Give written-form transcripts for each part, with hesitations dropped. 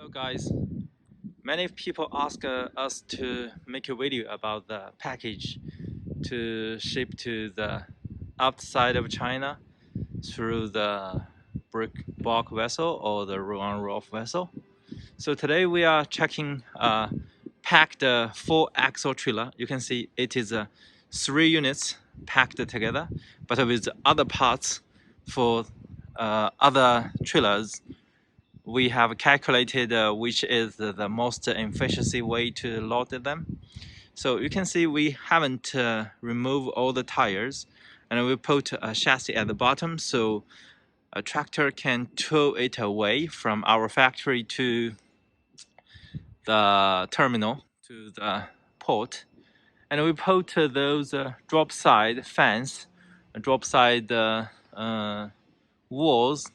Hello guys, many people ask us to make a video about the package to ship to the outside of China through the brick bulk vessel or the on-roll vessel. So today we are checking packed 4-axle trailer. You can see it is 3 units packed together, but with other parts for other trailers. We have calculated which is the most efficiency way to load them. So you can see we haven't removed all the tires, and we put a chassis at the bottom so a tractor can tow it away from our factory to the terminal, to the port. And we put those drop side fence, drop side walls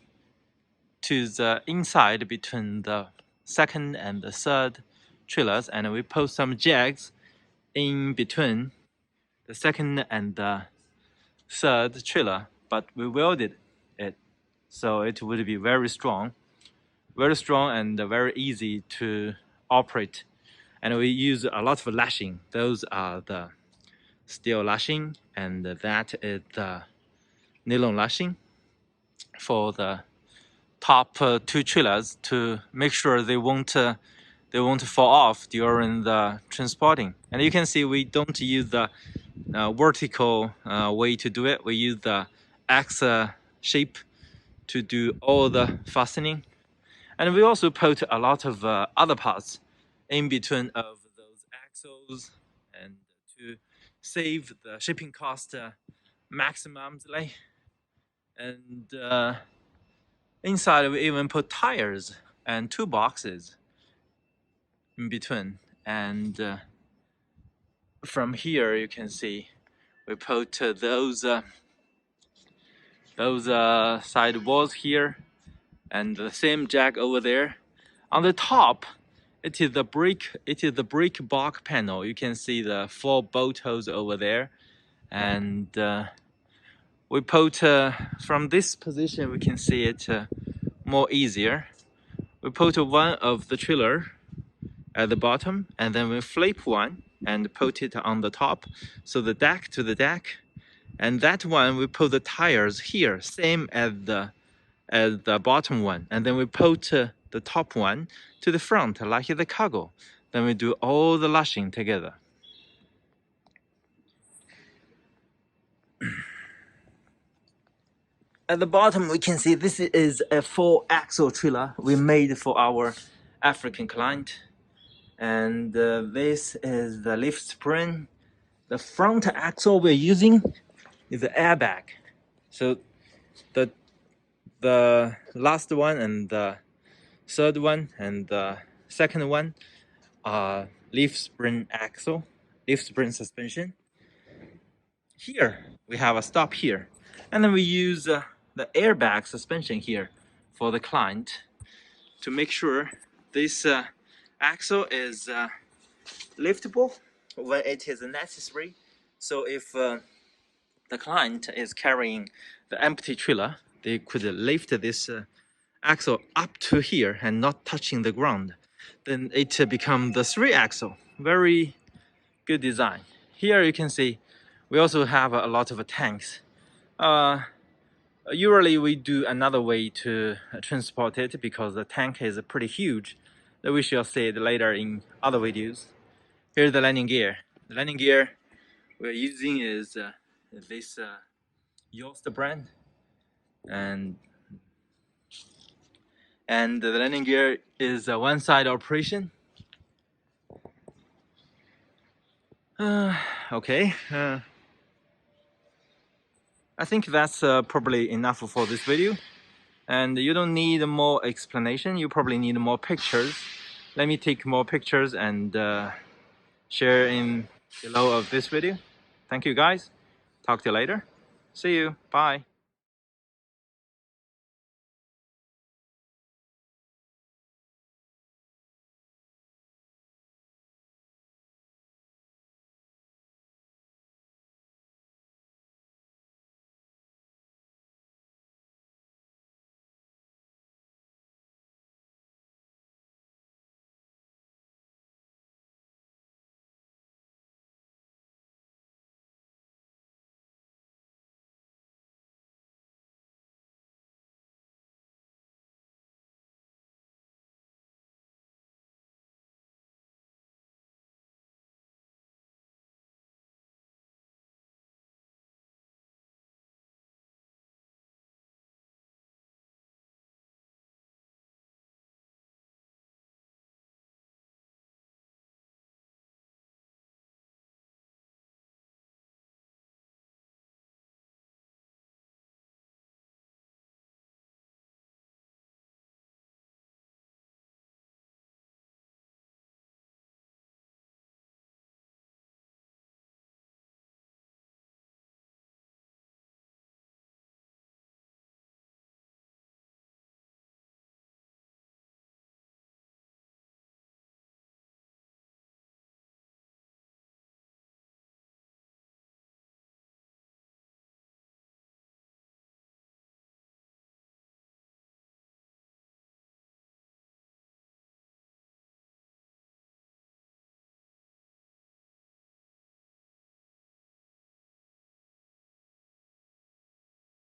to the inside between the second and the third trailers, and we put some jags in between the second and the third trailer, but we welded it so it would be very strong and very easy to operate. And we use a lot of lashing. Those are the steel lashing, and that is the nylon lashing for the top 2 trailers to make sure they won't fall off during the transporting. And you can see we don't use the vertical way to do it. We use the X shape to do all the fastening, and we also put a lot of other parts in between of those axles, and to save the shipping cost maximally. And inside we even put tires and 2 boxes in between. And from here you can see we put those side walls here, and the same jack over there. On the top, it is the brick bulk panel. You can see the 4 bolt holes over there, and we put from this position we can see it more easier. We put one of the trailer at the bottom, and then we flip one and put it on the top, so the deck to the deck. And that one we put the tires here, same as the bottom one, and then we put the top one to the front like the cargo. Then we do all the lashing together. At the bottom we can see this is a 4-axle trailer we made for our African client, and this is the lift spring. The front axle we're using is the airbag. So the last one and the third one and the second one are leaf spring axle, leaf spring suspension. Here we have a stop here, and then we use the airbag suspension here for the client to make sure this axle is liftable when it is necessary. So if the client is carrying the empty trailer, they could lift this axle up to here and not touching the ground. Then it becomes the 3-axle. Very good design. Here you can see we also have a lot of tanks. Usually we do another way to transport it because the tank is pretty huge. We shall see it later in other videos. Here's the landing gear. The landing gear we're using is this Yost brand, and the landing gear is a one-side operation. Okay. I think that's probably enough for this video, and you don't need more explanation. You probably need more pictures. Let me take more pictures and share in below of this video. Thank you guys. Talk to you later. See you. Bye.